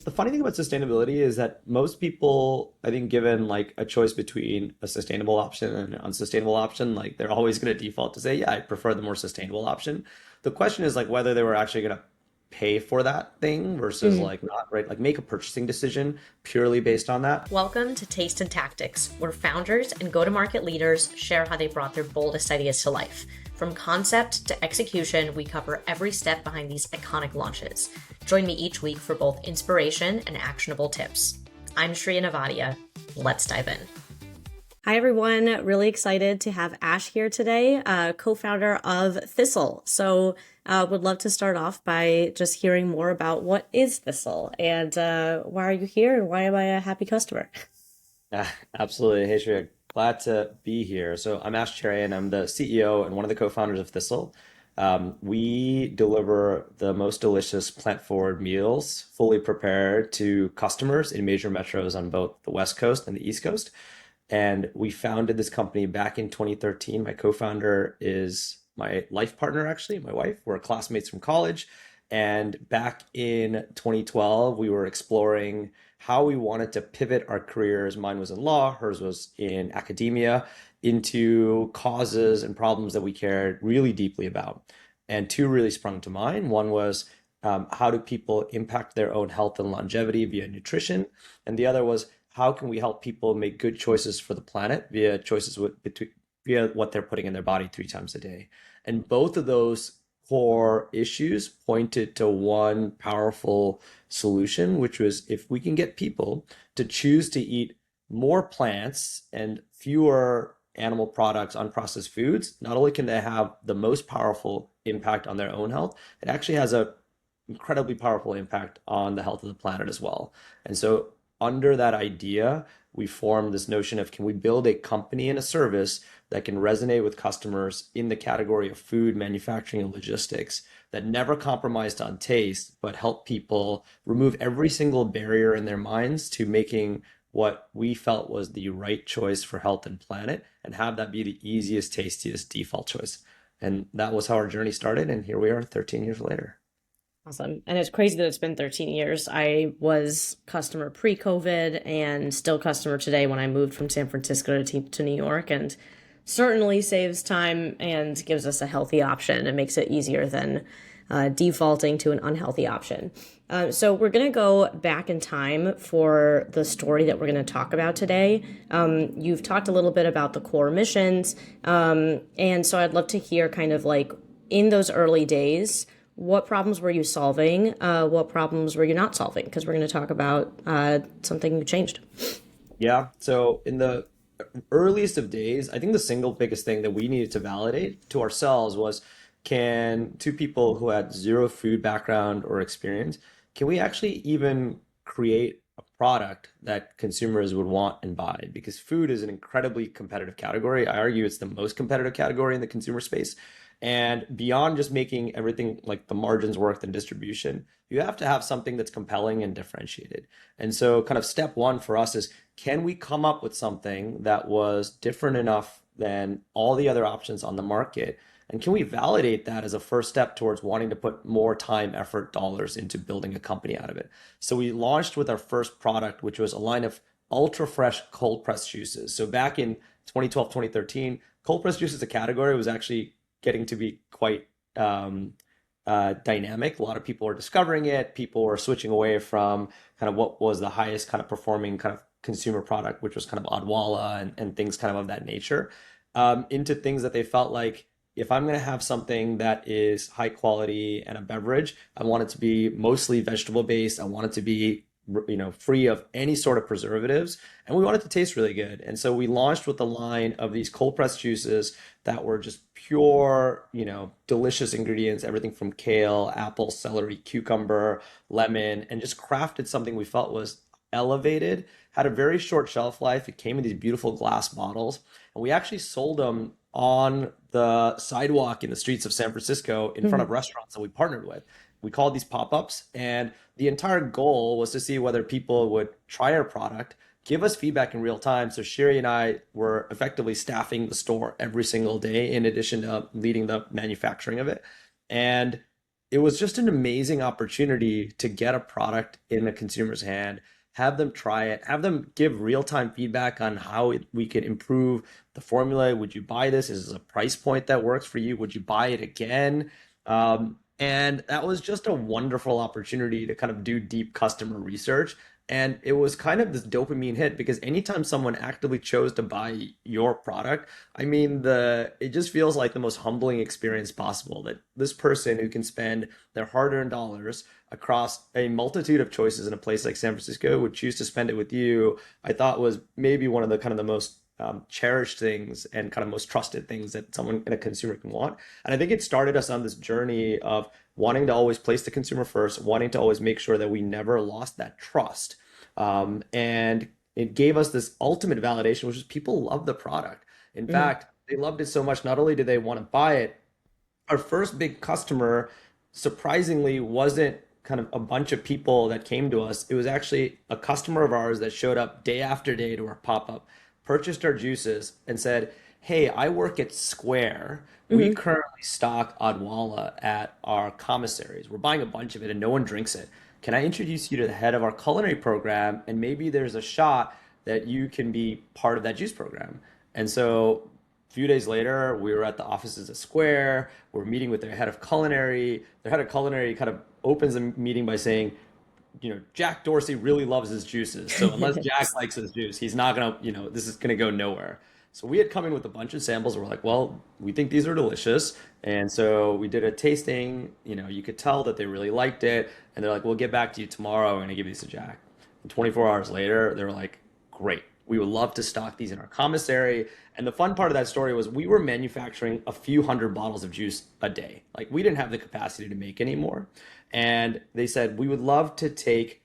The funny thing about sustainability is that most people, I think, given like a choice between a sustainable option and an unsustainable option, like they're always going to default to say, yeah, I prefer the more sustainable option. The question is like whether they were actually going to pay for that thing versus Mhm. like not, right? Like make a purchasing decision purely based on that. Welcome to Taste and Tactics, where founders and go to market leaders share how they brought their boldest ideas to life. From concept to execution, we cover every step behind these iconic launches. Join me each week for both inspiration and actionable tips. I'm Shiri and Let's dive in. Hi, everyone. Really excited to have Ash here today, co-founder of Thistle. Would love to start off by just hearing more about what is Thistle and why are you here and why am I a happy customer? Absolutely. Hey, Shreya, glad to be here. So I'm Ash Cheriyan. I'm the CEO and one of the co-founders of Thistle. We deliver the most delicious plant-forward meals, fully prepared to customers in major metros on both the West Coast and the East Coast. And we founded this company back in 2013. My co-founder is my life partner, actually, my wife. We're classmates from college. And back in 2012, we were exploring how we wanted to pivot our careers. Mine was in law, hers was in academia, into causes and problems that we cared really deeply about. And two really sprung to mind. One was how do people impact their own health and longevity via nutrition? And the other was how can we help people make good choices for the planet via choices via what they're putting in their body 3 times a day. And both of those core issues pointed to one powerful solution, which was if we can get people to choose to eat more plants and fewer animal products, unprocessed foods, not only can they have the most powerful impact on their own health, it actually has a incredibly powerful impact on the health of the planet as well. And so under that idea, we formed this notion of can we build a company and a service that can resonate with customers in the category of food, manufacturing, and logistics that never compromised on taste, but help people remove every single barrier in their minds to making what we felt was the right choice for health and planet and have that be the easiest, tastiest default choice. And that was how our journey started. And here we are 13 years later. Awesome. And it's crazy that it's been 13 years. I was customer pre-COVID and still customer today when I moved from San Francisco to New York, and certainly saves time and gives us a healthy option and makes it easier than defaulting to an unhealthy option. So we're going to go back in time for the story that we're going to talk about today. You've talked a little bit about the core missions. And so I'd love to hear kind of like in those early days, what problems were you solving? What problems were you not solving? Because we're going to talk about something you changed. Yeah. So in the earliest of days, I think the single biggest thing that we needed to validate to ourselves was can two people who had zero food background or experience, can we actually even create a product that consumers would want and buy? Because food is an incredibly competitive category. I argue it's the most competitive category in the consumer space. And beyond just making everything like the margins work and distribution, you have to have something that's compelling and differentiated. And so, kind of step one for us is can we come up with something that was different enough than all the other options on the market? And can we validate that as a first step towards wanting to put more time, effort, dollars into building a company out of it? So we launched with our first product, which was a line of ultra fresh cold pressed juices. So back in 2012, 2013, cold pressed juice as a category was actually getting to be quite dynamic. A lot of people are discovering it. People were switching away from kind of what was the highest kind of performing kind of consumer product, which was kind of Odwalla and things kind of that nature, into things that they felt like if I'm going to have something that is high quality and a beverage, I want it to be mostly vegetable based. I want it to be free of any sort of preservatives, and we want it to taste really good. And so we launched with a line of these cold pressed juices that were just pure, delicious ingredients, everything from kale, apple, celery, cucumber, lemon, and just crafted something we felt was elevated, had a very short shelf life. It came in these beautiful glass bottles, and we actually sold them on the sidewalk in the streets of San Francisco in front of restaurants that we partnered with. We called these pop-ups, and the entire goal was to see whether people would try our product, give us feedback in real time. So Shiri and I were effectively staffing the store every single day, in addition to leading the manufacturing of it. And it was just an amazing opportunity to get a product in a consumer's hand, have them try it, have them give real-time feedback on how we could improve the formula. Would you buy this? Is this a price point that works for you? Would you buy it again? And that was just a wonderful opportunity to kind of do deep customer research. And it was kind of this dopamine hit because anytime someone actively chose to buy your product, I mean, it just feels like the most humbling experience possible that this person who can spend their hard-earned dollars across a multitude of choices in a place like San Francisco would choose to spend it with you. I thought was maybe one of the kind of the most cherished things and kind of most trusted things that someone and a consumer can want. And I think it started us on this journey of wanting to always place the consumer first, wanting to always make sure that we never lost that trust. And it gave us this ultimate validation, which is people love the product. In Mhm. fact, they loved it so much, not only did they want to buy it, our first big customer surprisingly wasn't kind of a bunch of people that came to us. It was actually a customer of ours that showed up day after day to our pop-up, purchased our juices, and said, "Hey, I work at Square. We Mhm. currently stock Odwalla at our commissaries. We're buying a bunch of it and no one drinks it. Can I introduce you to the head of our culinary program? And maybe there's a shot that you can be part of that juice program." And so a few days later, we were at the offices at Square. We're meeting with their head of culinary. Their head of culinary kind of opens the meeting by saying, Jack Dorsey really loves his juices. So unless Jack likes his juice, he's not gonna, this is gonna go nowhere. So we had come in with a bunch of samples. And we're like, well, we think these are delicious. And so we did a tasting. You could tell that they really liked it. And they're like, we'll get back to you tomorrow. We're gonna give these to Jack. And 24 hours later, they were like, great. We would love to stock these in our commissary. And the fun part of that story was we were manufacturing a few hundred bottles of juice a day. Like we didn't have the capacity to make any more. And they said, we would love to take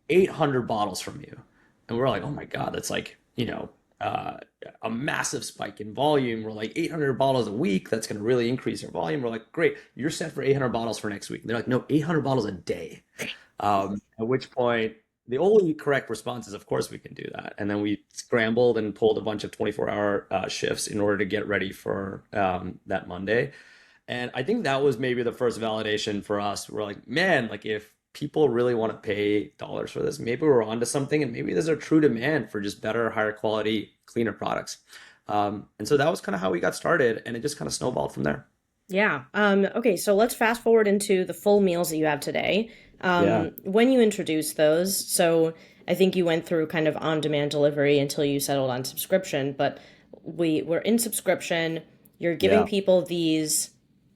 800 bottles from you. And we're like, oh my God, that's like, a massive spike in volume. We're like 800 bottles a week. That's going to really increase your volume. We're like, great, you're set for 800 bottles for next week. And they're like, no, 800 bottles a day. At which point, the only correct response is, of course, we can do that. And then we scrambled and pulled a bunch of 24-hour shifts in order to get ready for that Monday. And I think that was maybe the first validation for us. We're like, man, like if people really want to pay dollars for this, maybe we're onto something, and maybe there's a true demand for just better, higher quality, cleaner products. And so that was kind of how we got started, and it just kind of snowballed from there. Yeah. Okay, so let's fast forward into the full meals that you have today. Yeah, When you introduced those, so I think you went through kind of on-demand delivery until you settled on subscription, but we were in subscription. You're giving yeah. people these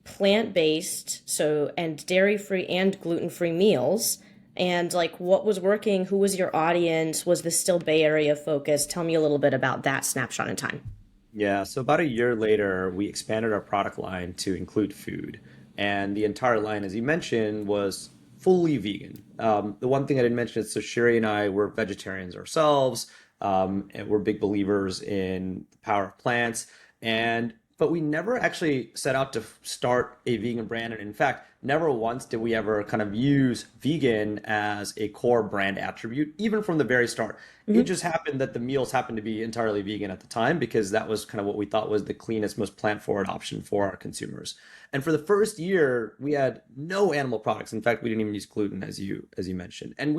plant-based, so and dairy-free and gluten-free meals. And like what was working? Who was your audience? Was this still Bay Area focused? Tell me a little bit about that snapshot in time. Yeah, so about a year later, we expanded our product line to include food. And the entire line, as you mentioned, was fully vegan. The one thing I didn't mention is so Shiri and I were vegetarians ourselves, and we're big believers in the power of plants. And but we never actually set out to start a vegan brand. And in fact, never once did we ever kind of use vegan as a core brand attribute, even from the very start. It Hmm. just happened that the meals happened to be entirely vegan at the time because that was kind of what we thought was the cleanest, most plant-forward option for our consumers. And for the first year, we had no animal products. In fact, we didn't even use gluten, as you mentioned. And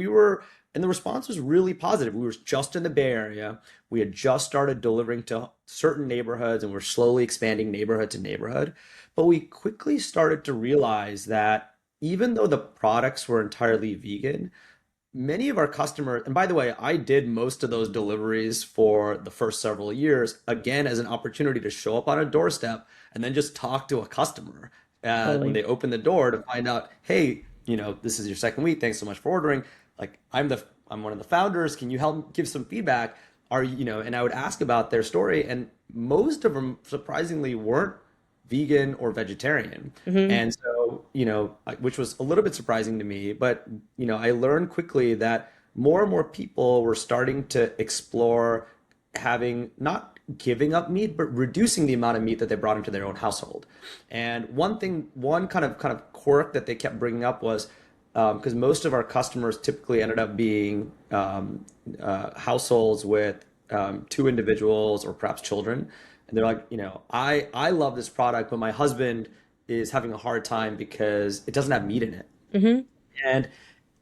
the response was really positive. We were just in the Bay Area. We had just started delivering to certain neighborhoods and we're slowly expanding neighborhood to neighborhood. But we quickly started to realize that even though the products were entirely vegan, many of our customers, and by the way, I did most of those deliveries for the first several years, again, as an opportunity to show up on a doorstep and then just talk to a customer when Totally. they open the door to find out, hey, this is your second week. Thanks so much for ordering. Like, I'm one of the founders. Can you help give some feedback? And I would ask about their story, and most of them surprisingly weren't vegan or vegetarian. Hmm. And so, which was a little bit surprising to me, but, I learned quickly that more and more people were starting to explore having not giving up meat, but reducing the amount of meat that they brought into their own household. And one kind of quirk that they kept bringing up was because most of our customers typically ended up being households with two individuals or perhaps children. And they're like, I love this product, but my husband is having a hard time because it doesn't have meat in it. Hmm. And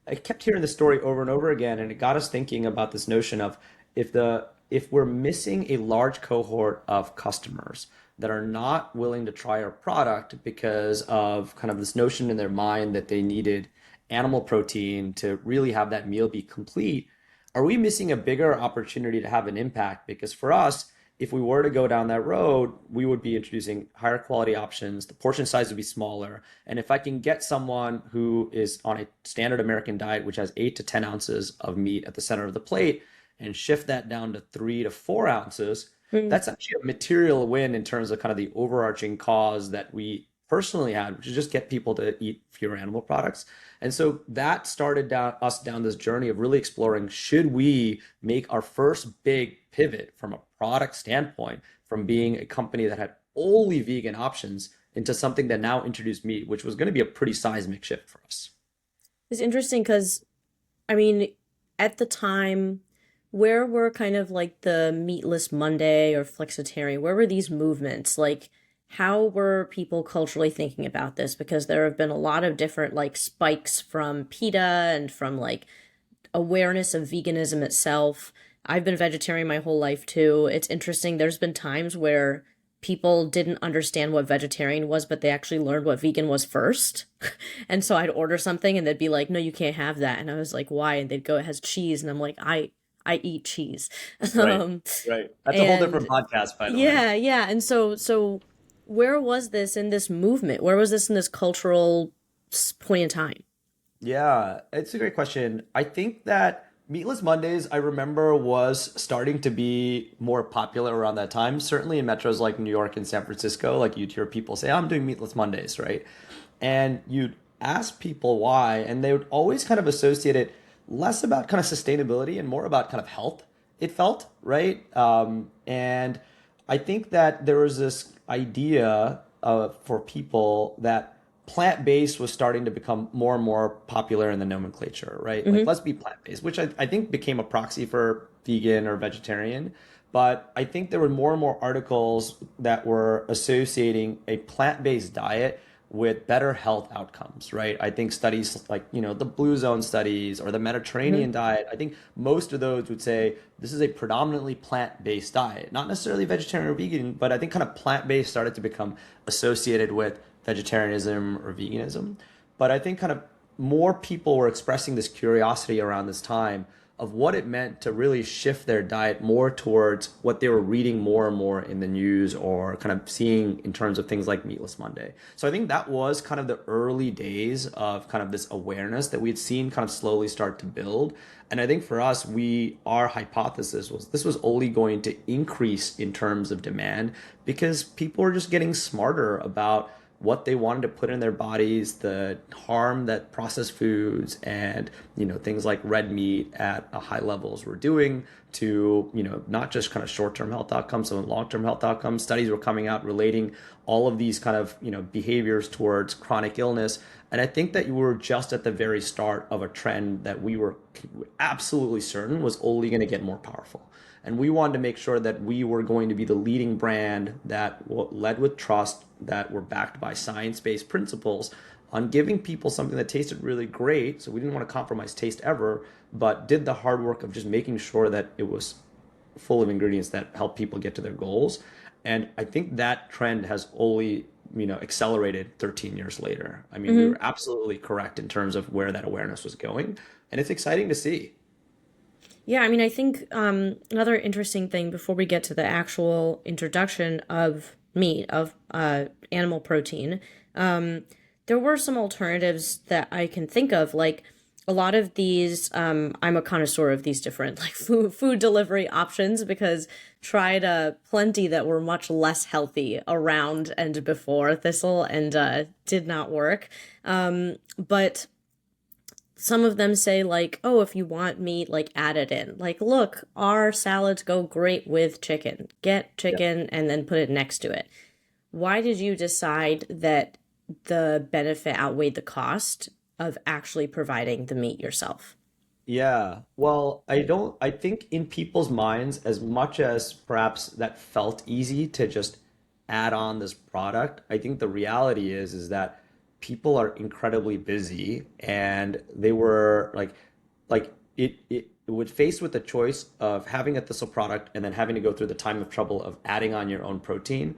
I kept hearing the story over and over again, and it got us thinking about this notion of if we're missing a large cohort of customers that are not willing to try our product because of kind of this notion in their mind that they needed animal protein to really have that meal be complete, are we missing a bigger opportunity to have an impact? Because for us, if we were to go down that road, we would be introducing higher quality options. The portion size would be smaller. And if I can get someone who is on a standard American diet, which has 8 to 10 ounces of meat at the center of the plate, and shift that down to 3 to 4 ounces, that's actually a material win in terms of kind of the overarching cause that we personally had, which is just get people to eat fewer animal products. And so that started us down this journey of really exploring, should we make our first big pivot from a product standpoint, from being a company that had only vegan options into something that now introduced meat, which was going to be a pretty seismic shift for us. It's interesting because, I mean, at the time, where were kind of like the Meatless Monday or Flexitarian? Where were these movements? Like, how were people culturally thinking about this? Because there have been a lot of different like spikes from PETA and from like awareness of veganism itself. I've been vegetarian my whole life too. It's interesting. There's been times where people didn't understand what vegetarian was, but they actually learned what vegan was first. And so I'd order something and they'd be like, "No, you can't have that." And I was like, "Why?" And they'd go, "It has cheese." And I'm like, I eat cheese." Right, um, right. That's a whole different and podcast, by the way. yeah, yeah. And so where was this in this movement? Where was this in this cultural point in time? Yeah, it's a great question. I think that Meatless Mondays, I remember, was starting to be more popular around that time. Certainly in metros like New York and San Francisco, like you'd hear people say, I'm doing Meatless Mondays, right? And you'd ask people why, and they would always kind of associate it less about kind of sustainability and more about kind of health, it felt, right? And I think that there was this idea for people that plant-based was starting to become more and more popular in the nomenclature, right? Like, Hmm. let's be plant-based, which I think became a proxy for vegan or vegetarian. But I think there were more and more articles that were associating a plant-based diet with better health outcomes, right? I think studies like, the Blue Zone studies or the Hmm. Mediterranean diet, I think most of those would say this is a predominantly plant-based diet, not necessarily vegetarian or vegan, but I think kind of plant-based started to become associated with vegetarianism or veganism. But I think kind of more people were expressing this curiosity around this time of what it meant to really shift their diet more towards what they were reading more and more in the news or kind of seeing in terms of things like Meatless Monday. So I think that was kind of the early days of kind of this awareness that we had seen kind of slowly start to build. And I think for us, our hypothesis was this was only going to increase in terms of demand because people were just getting smarter about what they wanted to put in their bodies, the harm that processed foods and things like red meat at high levels were doing to not just kind of short-term health outcomes, but long-term health outcomes. Studies were coming out relating all of these kind of behaviors towards chronic illness. And I think that you were just at the very start of a trend that we were absolutely certain was only going to get more powerful. And we wanted to make sure that we were going to be the leading brand that led with trust, that were backed by science-based principles on giving people something that tasted really great. So we didn't want to compromise taste ever, but did the hard work of just making sure that it was full of ingredients that help people get to their goals. And I think that trend has only, accelerated 13 years later. I mean, we Hmm. were absolutely correct in terms of where that awareness was going. And it's exciting to see. Yeah, I mean, I think another interesting thing before we get to the actual introduction of meat, of animal protein, there were some alternatives that I can think of. Like a lot of these, I'm a connoisseur of these different like food delivery options because tried plenty that were much less healthy around and before Thistle and did not work. But some of them say like, oh, if you want meat, like add it in. Like, look, our salads go great with chicken. Get chicken and then put it next to it. Why did you decide that the benefit outweighed the cost of actually providing the meat yourself? Yeah. Well, I think in people's minds, as much as perhaps that felt easy to just add on this product, I think the reality is that people are incredibly busy and they were like would faced with the choice of having a Thistle product and then having to go through the time of trouble of adding on your own protein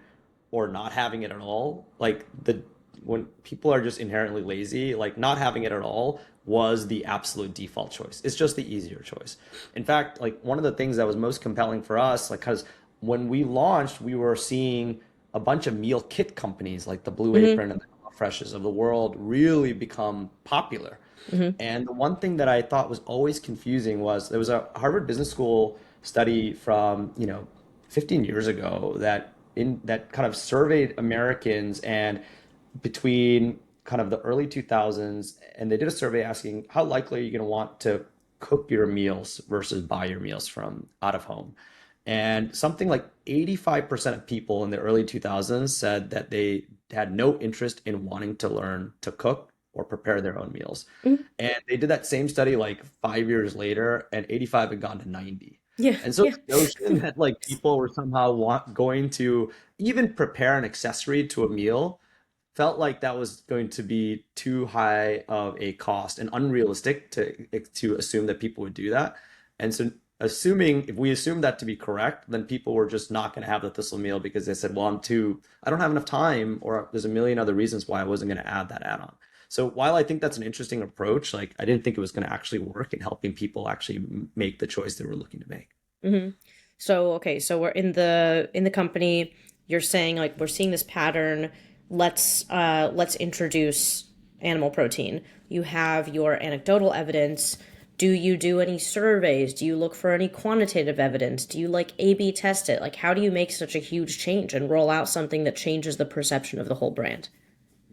or not having it at all. Like the when people are just inherently lazy, like not having it at all was the absolute default choice. It's just the easier choice. In fact, like one of the things that was most compelling for us, like because when we launched, we were seeing a bunch of meal kit companies like the Blue Hmm. Apron and the Freshes of the world really become popular. Hmm. And the one thing that I thought was always confusing was there was a Harvard Business School study from, 15 years ago that kind of surveyed Americans and between kind of the early 2000s, and they did a survey asking how likely are you going to want to cook your meals versus buy your meals from out of home. And something like 85% of people in the early 2000s said that they had no interest in wanting to learn to cook or prepare their own meals. Hmm. And they did that same study like 5 years later, and 85 had gone to 90. Yeah, And so yeah. the notion that like people were somehow going to even prepare an accessory to a meal felt like that was going to be too high of a cost and unrealistic to assume that people would do that. And so assuming if we assume that to be correct, then people were just not going to have the Thistle meal because they said, well, I don't have enough time, or there's a million other reasons why I wasn't going to add that add-on. So while I think that's an interesting approach, like I didn't think it was going to actually work in helping people actually make the choice they were looking to make. Hmm. So okay, so we're in the company. You're saying like we're seeing this pattern. Let's introduce animal protein. You have your anecdotal evidence. Do you do any surveys? Do you look for any quantitative evidence? Do you like A/B test it? Like how do you make such a huge change and roll out something that changes the perception of the whole brand?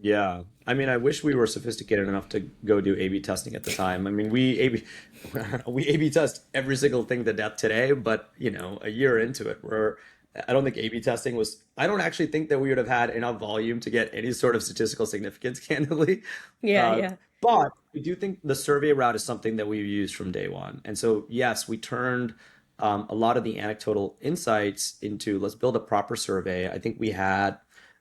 Yeah. I mean, I wish we were sophisticated enough to go do A/B testing at the time. I mean, we A/B test every single thing to death today, but a year into it, I don't think A/B testing was, I don't actually think that we would have had enough volume to get any sort of statistical significance, candidly. Yeah, Uh, yeah. but I do think the survey route is something that we've used from day one. And so, yes, we turned a lot of the anecdotal insights into let's build a proper survey. I think we had,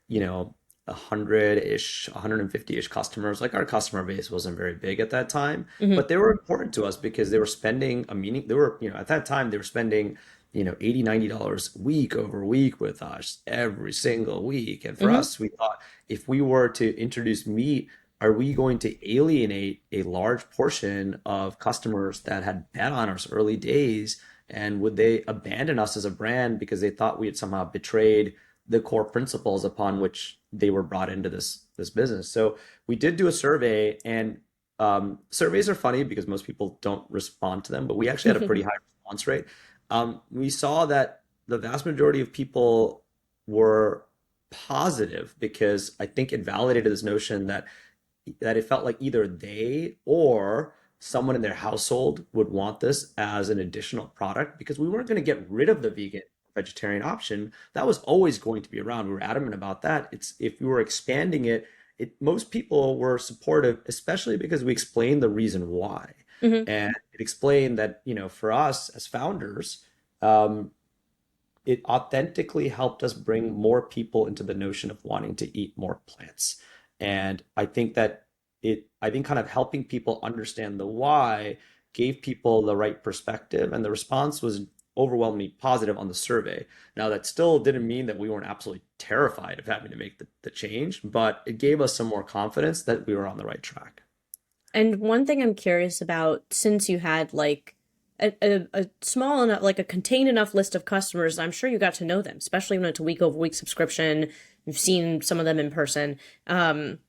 you know, 100-ish, 150-ish customers. Like our customer base wasn't very big at that time, Hmm. but they were important to us because they were spending they were, at that time they were spending, 80, $90 week over week with us every single week. And for Hmm. us, we thought if we were to introduce meat, are we going to alienate a large portion of customers that had bet on us early days? And would they abandon us as a brand because they thought we had somehow betrayed the core principles upon which they were brought into this business? So we did do a survey, and surveys are funny because most people don't respond to them, but we actually had a pretty high response rate. We saw that the vast majority of people were positive because I think it validated this notion that it felt like either they or someone in their household would want this as an additional product because we weren't going to get rid of the vegan vegetarian option. That was always going to be around. We were adamant about that. It's if we were expanding it, most people were supportive, especially because we explained the reason why. Hmm. And it explained that, for us as founders, um, it authentically helped us bring more people into the notion of wanting to eat more plants. And I think kind of helping people understand the why gave people the right perspective, and the response was overwhelmingly positive on the survey. Now, that still didn't mean that we weren't absolutely terrified of having to make the change, but it gave us some more confidence that we were on the right track. And one thing I'm curious about, since you had like a small enough, like a contained enough list of customers, I'm sure you got to know them, especially when it's a week over week subscription. You've seen some of them in person. Um,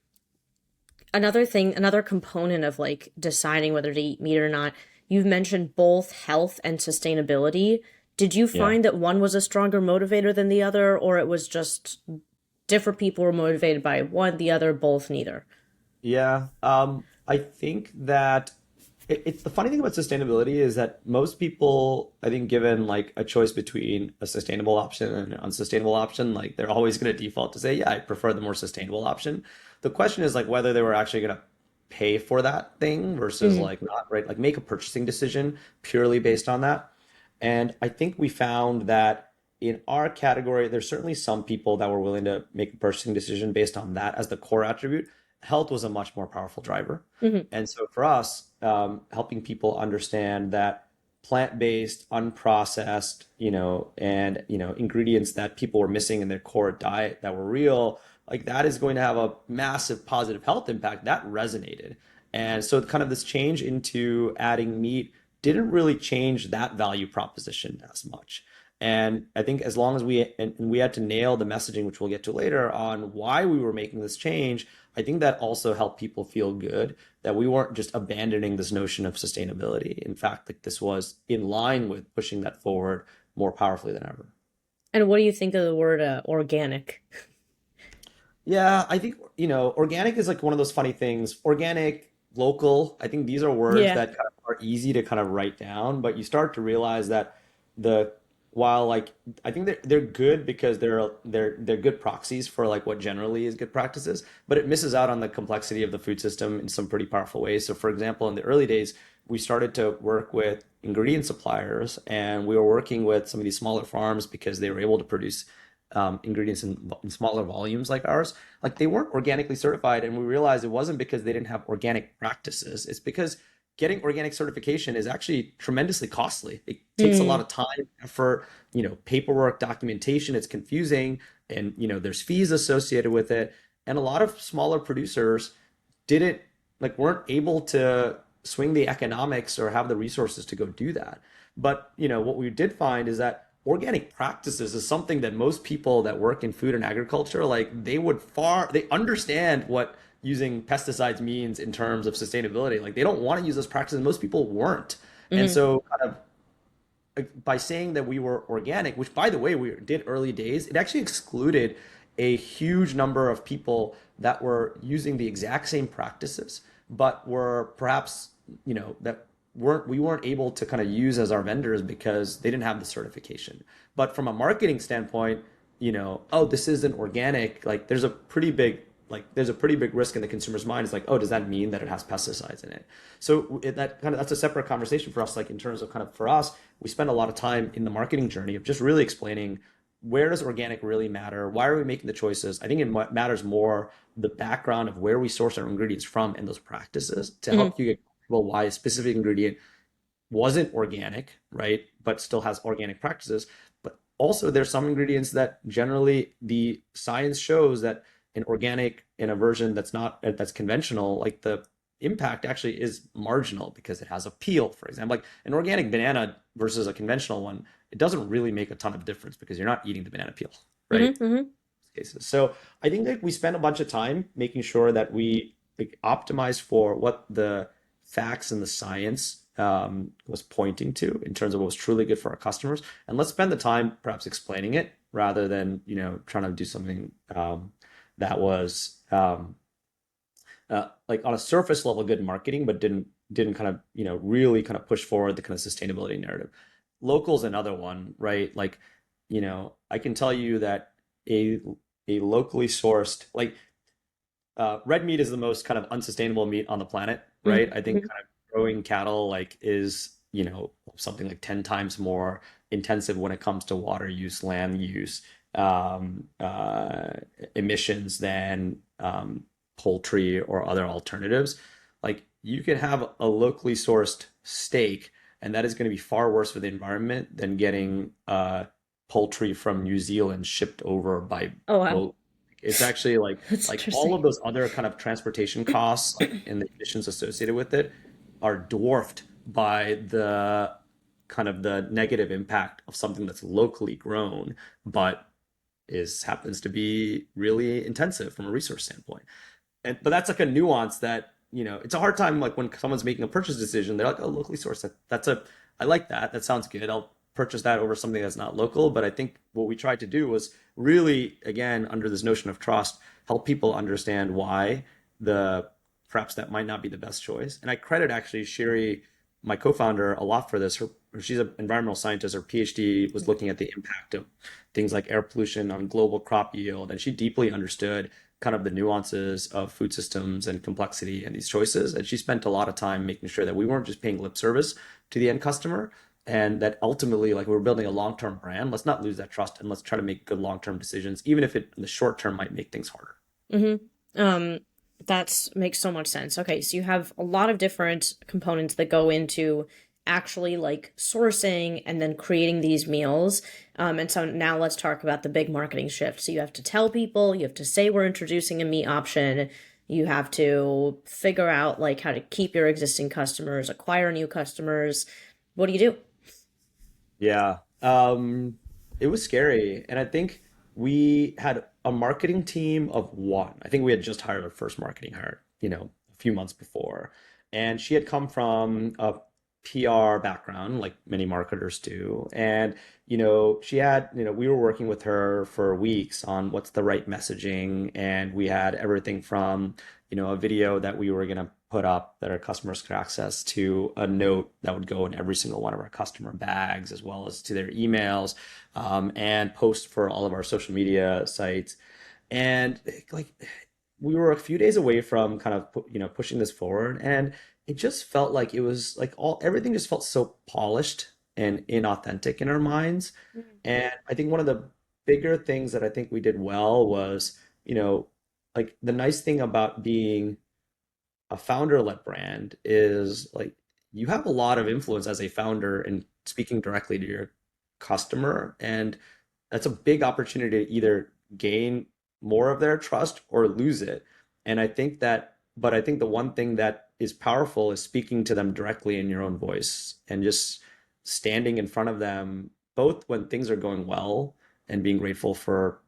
another component of like deciding whether to eat meat or not, you've mentioned both health and sustainability. Did you Yeah. find that one was a stronger motivator than the other, or it was just different people were motivated by one, the other, both, neither? Yeah, I think that it's the funny thing about sustainability is that most people, I think, given like a choice between a sustainable option and an unsustainable option, like they're always going to default to say, yeah, I prefer the more sustainable option. The question is like whether they were actually going to pay for that thing versus Hmm. like not, right? Like make a purchasing decision purely based on that. And I think we found that in our category, there's certainly some people that were willing to make a purchasing decision based on that as the core attribute. Health was a much more powerful driver. Hmm. And so for us, helping people understand that plant-based, unprocessed, and ingredients that people were missing in their core diet that were real, like that is going to have a massive positive health impact. That resonated. And so kind of this change into adding meat didn't really change that value proposition as much. And I think as long as we had to nail the messaging, which we'll get to later, on why we were making this change, I think that also helped people feel good that we weren't just abandoning this notion of sustainability. In fact, like this was in line with pushing that forward more powerfully than ever. And what do you think of the word organic? Yeah, I think, organic is like one of those funny things. Organic, local, I think these are words Yeah. that kind of are easy to kind of write down, but you start to realize that the while like I think they're good because they're good proxies for like what generally is good practices, but it misses out on the complexity of the food system in some pretty powerful ways. So for example, in the early days, we started to work with ingredient suppliers and we were working with some of these smaller farms because they were able to produce ingredients in smaller volumes like ours. Like they weren't organically certified, and we realized it wasn't because they didn't have organic practices. It's because getting organic certification is actually tremendously costly. It takes a lot Mm. of time, effort, paperwork, documentation. It's confusing, and there's fees associated with it. And a lot of smaller producers didn't weren't able to swing the economics or have the resources to go do that. But what we did find is that organic practices is something that most people that work in food and agriculture, like they understand what using pesticides means in terms of sustainability. Like they don't want to use those practices. Most people weren't. And Hmm. so kind of by saying that we were organic, which by the way we did early days, it actually excluded a huge number of people that were using the exact same practices, but were perhaps, that we weren't able to kind of use as our vendors because they didn't have the certification. But from a marketing standpoint, oh, this isn't organic, like there's a pretty big risk in the consumer's mind. It's like, oh, does that mean that it has pesticides in it? So that's a separate conversation for us. Like in terms of kind of for us, we spend a lot of time in the marketing journey of just really explaining where does organic really matter? Why are we making the choices? I think it matters more the background of where we source our ingredients from and those practices to Hmm. help you get comfortable why a specific ingredient wasn't organic, right? But still has organic practices. But also there's some ingredients that generally the science shows that an organic in a version that's conventional, like the impact actually is marginal because it has a peel, for example. Like an organic banana versus a conventional one, it doesn't really make a ton of difference because you're not eating the banana peel, Hmm. right? Hmm. Cases. So I think that we spend a bunch of time making sure that we like, optimize for what the facts and the science was pointing to in terms of what was truly good for our customers. And let's spend the time perhaps explaining it rather than, trying to do something that was like on a surface level good marketing, but didn't kind of, really kind of push forward the kind of sustainability narrative. Local's another one, right? Like, I can tell you that a a locally sourced like red meat is the most kind of unsustainable meat on the planet, right? I think Hmm. kind of growing cattle like is, something like 10 times more intensive when it comes to water use, land use, um, uh, emissions than poultry or other alternatives. Like you can have a locally sourced steak, and that is going to be far worse for the environment than getting poultry from New Zealand shipped over by Oh wow, boat. It's actually that's like all interesting. of those other kind of transportation costs, like and the emissions associated with it, are dwarfed by the kind of the negative impact of something that's locally grown, but is happens to be really intensive from a resource standpoint. And but that's like a nuance that, it's a hard time like when someone's making a purchase decision, they're like, oh, locally sourced. That's a I like that. That sounds good. I'll purchase that over something that's not local. But I think what we tried to do was really, again, under this notion of trust, help people understand why the perhaps that might not be the best choice. And I credit actually Shiri, my co-founder, a lot for this. She's an environmental scientist. Her PhD was looking at the impact of things like air pollution on global crop yield, and she deeply understood kind of the nuances of food systems and complexity and these choices. And she spent a lot of time making sure that we weren't just paying lip service to the end customer, and that ultimately, like, we're building a long-term brand. Let's not lose that trust, and let's try to make good long-term decisions, even if it in the short term might make things harder. Mm-hmm. That makes so much sense. Okay, so you have a lot of different components that go into actually like sourcing and then creating these meals. And so now let's talk about the big marketing shift. So you have to tell people, you have to say we're introducing a meat option. You have to figure out like how to keep your existing customers, acquire new customers. What do you do? Yeah. It was scary. And I think we had a marketing team of one. I think we had just hired our first marketing hire, a few months before. And she had come from a PR background, like many marketers do. And, we were working with her for weeks on what's the right messaging. And we had everything from, a video that we were going to put up that our customers could access to a note that would go in every single one of our customer bags, as well as to their emails, and post for all of our social media sites. And like we were a few days away from kind of pushing this forward, and it just felt like it was like all everything just felt so polished and inauthentic in our minds. And I think one of the bigger things that I think we did well was, like the nice thing about being a founder-led brand is like you have a lot of influence as a founder in speaking directly to your customer, and that's a big opportunity to either gain more of their trust or lose it. And I think the one thing that is powerful is speaking to them directly in your own voice and just standing in front of them, both when things are going well and being grateful for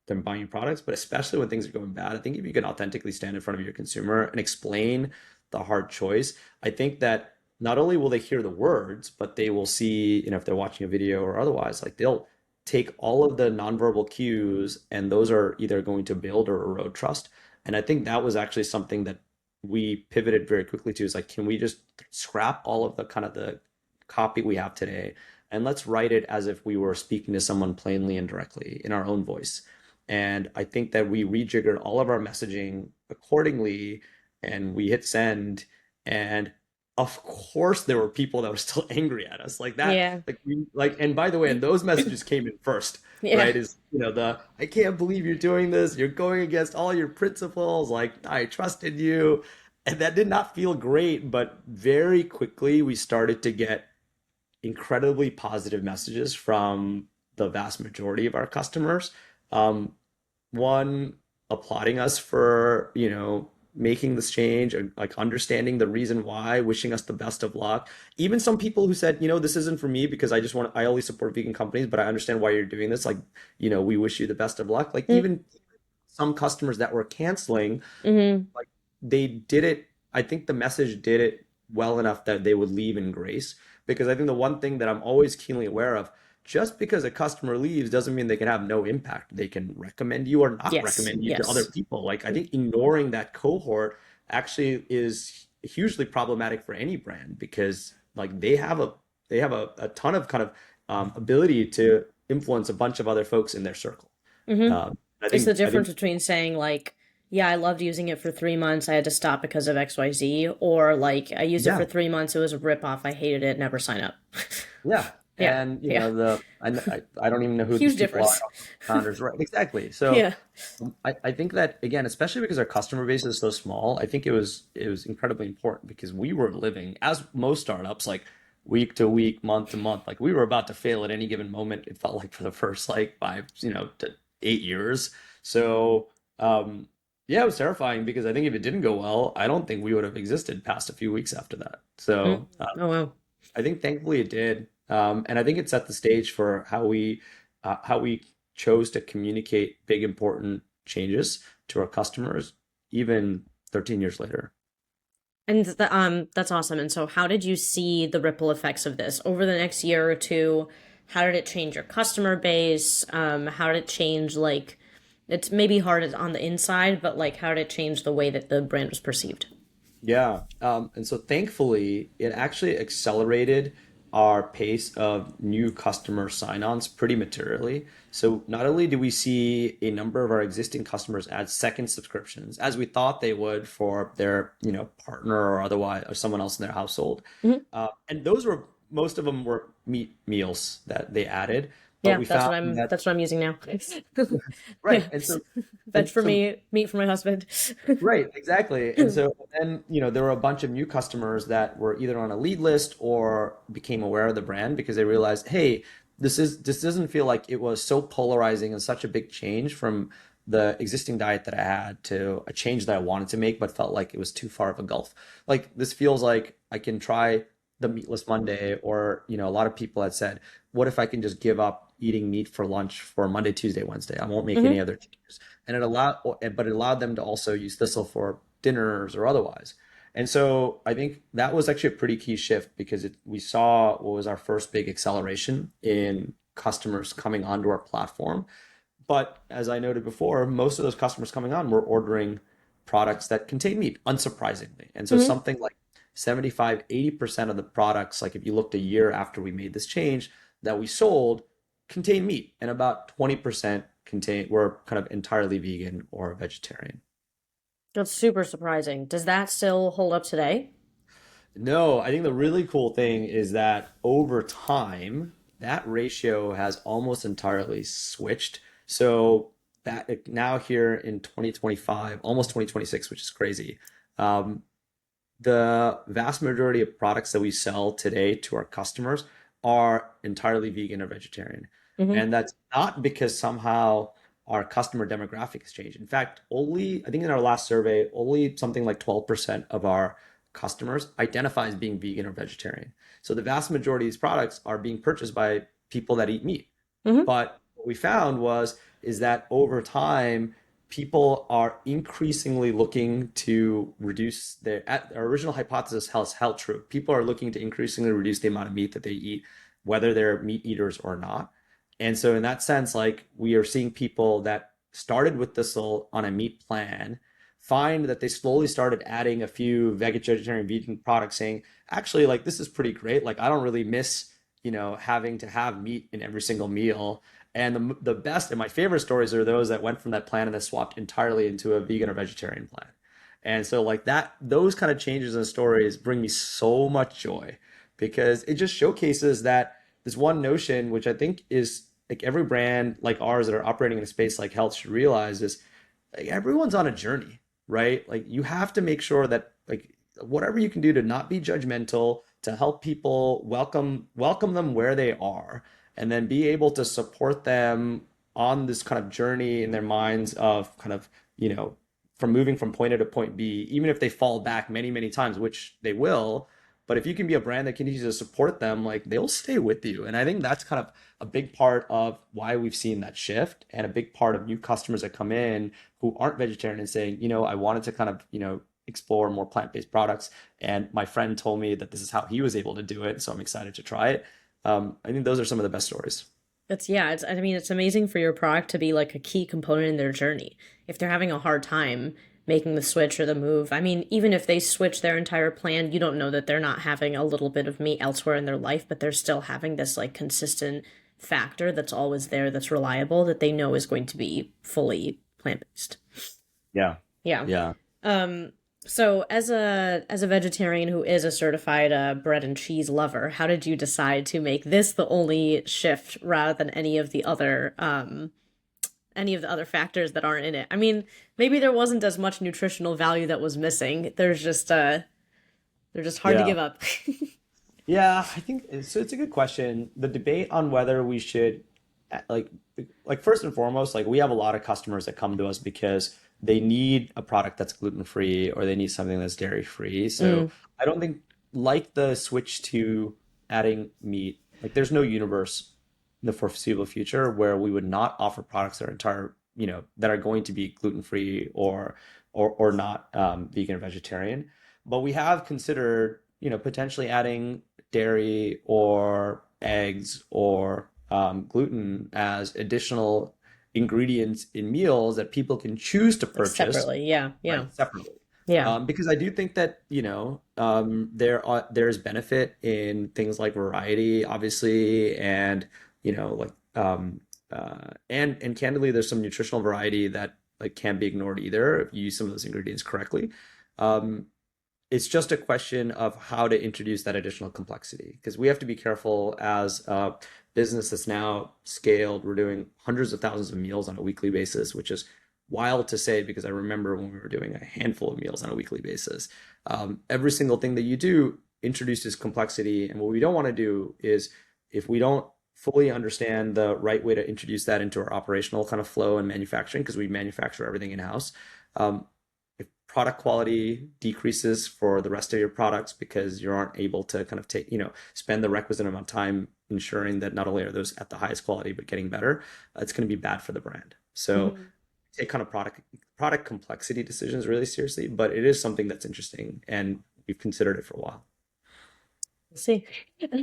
them buying your products, but especially when things are going bad. I think if you can authentically stand in front of your consumer and explain the hard choice, I think that not only will they hear the words, but they will see, if they're watching a video or otherwise, like they'll take all of the nonverbal cues, and those are either going to build or erode trust. And I think that was actually something that we pivoted very quickly to, is like, can we just scrap all of the kind of the copy we have today, and let's write it as if we were speaking to someone plainly and directly in our own voice. And I think that we rejiggered all of our messaging accordingly, and we hit send. And of course, there were people that were still angry at us like that. Yeah. And by the way, and those messages came in first, Yeah. right? Is, I can't believe you're doing this. You're going against all your principles. Like, I trusted you. And that did not feel great. But very quickly, we started to get incredibly positive messages from the vast majority of our customers. Um, One, applauding us for, making this change, and like understanding the reason why, wishing us the best of luck. Even some people who said, this isn't for me because I only support vegan companies, but I understand why you're doing this. Like, we wish you the best of luck. Like, even some customers that were canceling, Mm-hmm. like they did it. I think the message did it well enough that they would leave in grace. Because I think the one thing that I'm always keenly aware of, just because a customer leaves doesn't mean they can have no impact. They can recommend you or not Yes. recommend you to other Yes. people. Like, I think ignoring that cohort actually is hugely problematic for any brand, because like they have a ton of kind of ability to influence a bunch of other folks in their circle. Mm-hmm. I It's the think I difference think between saying like, yeah, I loved using it for 3 months. I had to stop because of XYZ, or like I used it for yeah. 3 months. It was a ripoff. I hated it. Never sign up. Yeah. Yeah. And Yeah. I don't even know who these Huge people are. difference. Founders, right? Exactly. So Yeah. I think that, again, especially because our customer base is so small, I think it was incredibly important, because we were living, as most startups, like week to week, month to month. Like, we were about to fail at any given moment. It felt like, for the first like 5, to 8 years. So yeah, it was terrifying, because I think if it didn't go well, I don't think we would have existed past a few weeks after that. Mm. So Oh wow. I think thankfully it did, and I think it set the stage for how we chose to communicate big important changes to our customers, even 13 years later. And that's awesome. And so how did you see the ripple effects of this over the next year or two? How did it change your customer base? How did it change like it's maybe hard on the inside, but like how did it change the way that the brand was perceived? Yeah. And so thankfully, it actually accelerated our pace of new customer sign-ons pretty materially. So not only do we see a number of our existing customers add second subscriptions, as we thought they would for their, partner or otherwise, or someone else in their household. Hmm. And those were most of them were meat meals that they added, but Yeah, we found that that's what I'm using now. right. Yeah. And so Veg for so me, meat for my husband. right, exactly. And so then, there were a bunch of new customers that were either on a lead list or became aware of the brand because they realized, hey, this doesn't feel like it was so polarizing and such a big change from the existing diet that I had to a change that I wanted to make, but felt like it was too far of a gulf. Like this feels like I can try the meatless Monday, or, a lot of people had said, what if I can just give up eating meat for lunch for Monday, Tuesday, Wednesday? I won't make any Hmm. other changes, and but it allowed them to also use Thistle for dinners or otherwise. And so I think that was actually a pretty key shift because we saw what was our first big acceleration in customers coming onto our platform. But as I noted before, most of those customers coming on were ordering products that contain meat, unsurprisingly. And so Hmm. something like 75, 80% of the products, like if you looked a year after we made this change, that we sold contain meat, and about 20% were kind of entirely vegan or vegetarian. That's super surprising. Does that still hold up today? No, I think the really cool thing is that over time, that ratio has almost entirely switched. So that now here in 2025, almost 2026, which is crazy, um, the vast majority of products that we sell today to our customers are entirely vegan or vegetarian. Hmm. And that's not because somehow our customer demographic has changed. In fact, I think in our last survey, only something like 12% of our customers identify as being vegan or vegetarian. So the vast majority of these products are being purchased by people that eat meat. Hmm. But what we found is that over time, people are increasingly looking to reduce our original hypothesis has held true. People are looking to increasingly reduce the amount of meat that they eat, whether they're meat eaters or not. And so in that sense, like we are seeing people that started with Thistle on a meat plan find that they slowly started adding a few vegetarian vegan products, saying, actually, like this is pretty great. Like I don't really miss, having to have meat in every single meal. And the best and my favorite stories are those that went from that plan and then swapped entirely into a vegan or vegetarian plan. And so like those kind of changes in stories bring me so much joy because it just showcases that this one notion, which I think is like every brand like ours that are operating in a space like health should realize is like everyone's on a journey, right? Like you have to make sure that like whatever you can do to not be judgmental, to help people welcome them where they are, and then be able to support them on this kind of journey in their minds of kind of, from moving from point A to point B, even if they fall back many, many times, which they will. But if you can be a brand that continues to support them, like they'll stay with you. And I think that's kind of a big part of why we've seen that shift, and a big part of new customers that come in who aren't vegetarian and saying, I wanted to kind of, explore more plant-based products. And my friend told me that this is how he was able to do it. So I'm excited to try it. I think those are some of the best stories. I mean, it's amazing for your product to be like a key component in their journey. If they're having a hard time making the switch or the move, I mean, even if they switch their entire plan, you don't know that they're not having a little bit of meat elsewhere in their life, but they're still having this like consistent factor that's always there, that's reliable, that they know is going to be fully plant-based. Yeah. Yeah. Yeah. Um, so as a vegetarian who is a certified bread and cheese lover, how did you decide to make this the only shift rather than any of the other factors that aren't in it? I mean, maybe there wasn't as much nutritional value that was missing. They're just hard to Yeah. give up. Yeah, I think so. It's a good question. The debate on whether we should, like, first and foremost, like we have a lot of customers that come to us because they need a product that's gluten free or they need something that's dairy free. So Mm, I don't think like the switch to adding meat, like there's no universe in the foreseeable future where we would not offer products that are that are going to be gluten free or not vegan or vegetarian. But we have considered, potentially adding dairy or eggs or gluten as additional ingredients in meals that people can choose to like purchase, separately. Yeah, yeah, right, separately. yeah. Because I do think that, there's benefit in things like variety, obviously, and like and candidly, there's some nutritional variety that like can't be ignored either if you use some of those ingredients correctly. Um, it's just a question of how to introduce that additional complexity because we have to be careful as a business that's now scaled. We're doing hundreds of thousands of meals on a weekly basis, which is wild to say because I remember when we were doing a handful of meals on a weekly basis. Every single thing that you do introduces complexity. And what we don't want to do is if we don't fully understand the right way to introduce that into our operational kind of flow and manufacturing, because we manufacture everything in-house, um, if product quality decreases for the rest of your products because you aren't able to kind of take, spend the requisite amount of time ensuring that not only are those at the highest quality but getting better, it's going to be bad for the brand. So Mhm. take kind of product complexity decisions really seriously, but it is something that's interesting and we've considered it for a while. We'll see.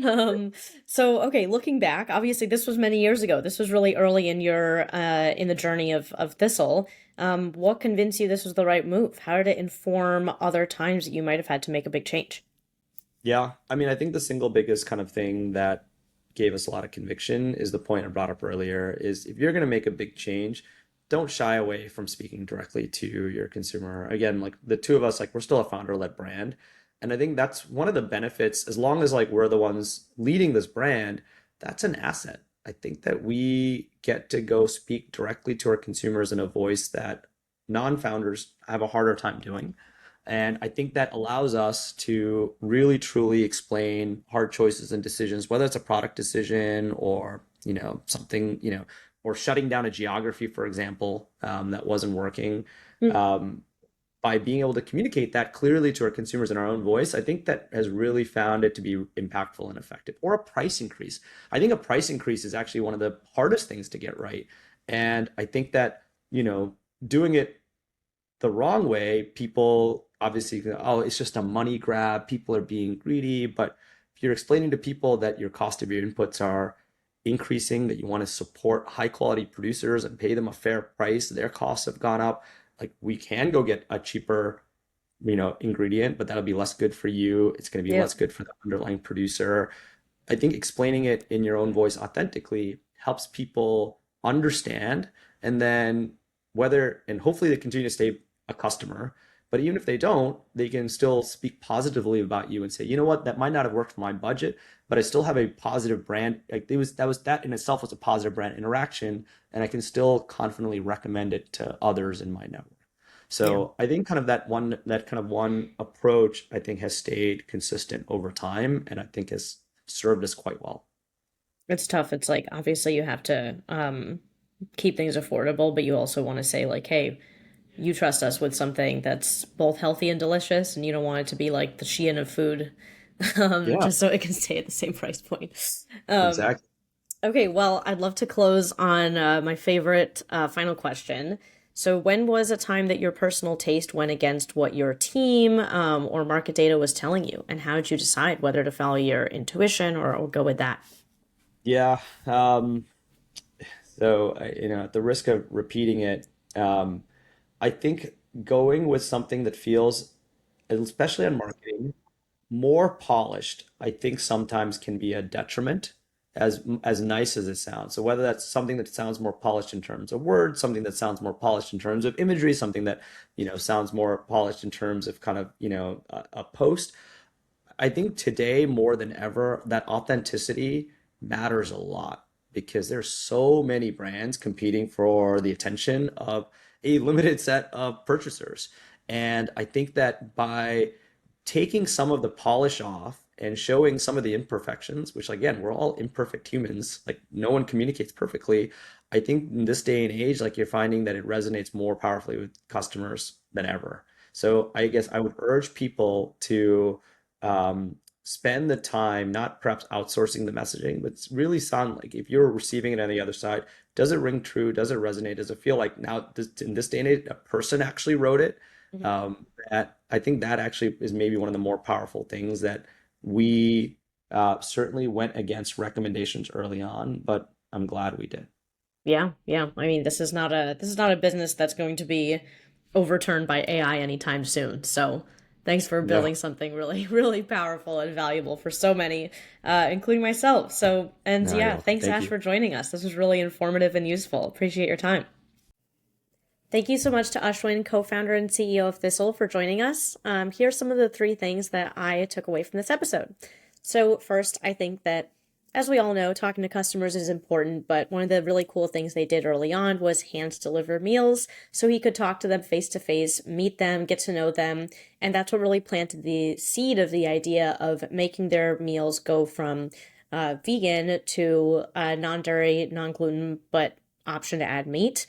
Um, so okay, looking back, obviously this was many years ago. This was really early in your in the journey of Thistle. What convinced you this was the right move? How did it inform other times that you might have had to make a big change? Yeah, I mean, I think the single biggest kind of thing that gave us a lot of conviction is the point I brought up earlier, is if you're going to make a big change, don't shy away from speaking directly to your consumer. Again, like the two of us, like we're still a founder-led brand. And I think that's one of the benefits, as long as like we're the ones leading this brand, that's an asset. I think that we get to go speak directly to our consumers in a voice that non-founders have a harder time doing. And I think that allows us to really truly explain hard choices and decisions, whether it's a product decision or, something, or shutting down a geography, for example, that wasn't working. Mm. Um, by being able to communicate that clearly to our consumers in our own voice, I think that has really found it to be impactful and effective. Or a price increase. I think a price increase is actually one of the hardest things to get right. And I think that, doing it the wrong way, people obviously go, oh, it's just a money grab. People are being greedy. But if you're explaining to people that your cost of your inputs are increasing, that you want to support high quality producers and pay them a fair price, their costs have gone up. Like we can go get a cheaper, ingredient, but that'll be less good for you. It's going to be Yeah. less good for the underlying producer. I think explaining it in your own voice authentically helps people understand. And then and hopefully they continue to stay a customer. But even if they don't, they can still speak positively about you and say, you know what, that might not have worked for my budget, but I still have a positive brand. Like that in itself was a positive brand interaction, and I can still confidently recommend it to others in my network. Yeah. So I think that kind of one approach, I think has stayed consistent over time, and I think has served us quite well. It's tough. It's like obviously you have to keep things affordable, but you also want to say like, hey, you trust us with something that's both healthy and delicious, and you don't want it to be like the Shein of food, Yeah, just so it can stay at the same price point. Um, exactly. okay, well, I'd love to close on my favorite final question. So, when was a time that your personal taste went against what your team or market data was telling you, and how did you decide whether to follow your intuition or go with that? Yeah. At the risk of repeating it, um, I think going with something that feels, especially on marketing, more polished, I think sometimes can be a detriment as nice as it sounds. So whether that's something that sounds more polished in terms of words, something that sounds more polished in terms of imagery, something that, sounds more polished in terms of kind of, a post. I think today more than ever, that authenticity matters a lot because there's so many brands competing for the attention of a limited set of purchasers. And I think that by taking some of the polish off and showing some of the imperfections, which again, we're all imperfect humans, like no one communicates perfectly. I think in this day and age, like you're finding that it resonates more powerfully with customers than ever. So I guess I would urge people to spend the time, not perhaps outsourcing the messaging, but really sound like if you're receiving it on the other side, does it ring true? Does it resonate? Does it feel like now in this day and age, a person actually wrote it? Mhm. That I think that actually is maybe one of the more powerful things that we certainly went against recommendations early on, but I'm glad we did. Yeah, yeah. I mean, this is not a business that's going to be overturned by AI anytime soon. So, thanks for No, building something really, really powerful and valuable for so many, including myself. So, and no, you're yeah, welcome. thanks Thank Ash you. for joining us. This was really informative and useful. Appreciate your time. Thank you so much to Ashwin, co-founder and CEO of Thistle, for joining us. Here's some of the 3 things that I took away from this episode. So first, I think that, as we all know, talking to customers is important, but one of the really cool things they did early on was hand deliver meals so he could talk to them face to face, meet them, get to know them. And that's what really planted the seed of the idea of making their meals go from vegan to non-dairy, non-gluten, but option to add meat,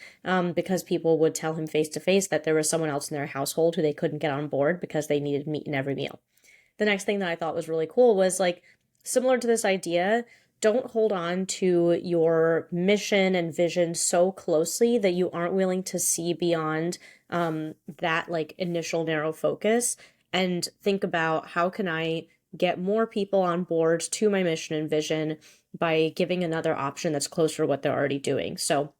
because people would tell him face to face that there was someone else in their household who they couldn't get on board because they needed meat in every meal. The next thing that I thought was really cool was, like, similar to this idea, don't hold on to your mission and vision so closely that you aren't willing to see beyond that like initial narrow focus, and think about, how can I get more people on board to my mission and vision by giving another option that's closer to what they're already doing. So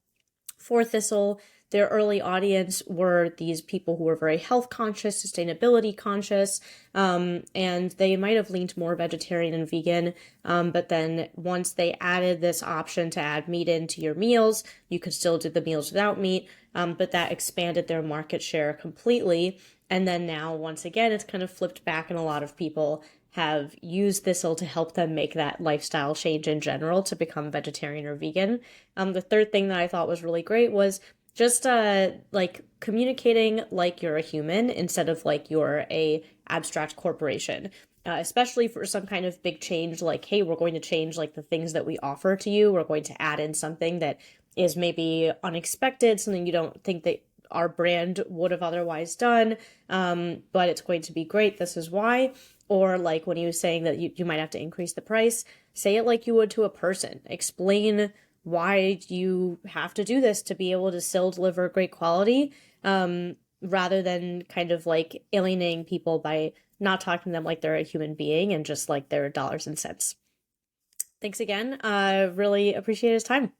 for Thistle, their early audience were these people who were very health conscious, sustainability conscious, and they might have leaned more vegetarian and vegan. But then once they added this option to add meat into your meals, you could still do the meals without meat, but that expanded their market share completely. And then now, once again, it's kind of flipped back, and a lot of people have used Thistle to help them make that lifestyle change in general to become vegetarian or vegan. The third thing that I thought was really great was just like communicating like you're a human instead of like you're a abstract corporation. Especially for some kind of big change, like, hey, we're going to change like the things that we offer to you. We're going to add in something that is maybe unexpected, something you don't think that our brand would have otherwise done, but it's going to be great. This is why. Or like when he was saying that you might have to increase the price, say it like you would to a person. Explain why you have to do this to be able to still deliver great quality, rather than kind of like alienating people by not talking to them like they're a human being and just like they're dollars and cents. Thanks again. I really appreciate his time.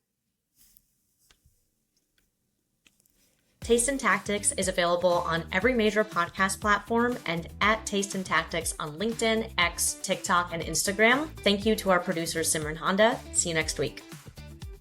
Taste and Tactics is available on every major podcast platform and at Taste and Tactics on LinkedIn, X, TikTok, and Instagram. Thank you to our producer, Simran Honda. See you next week.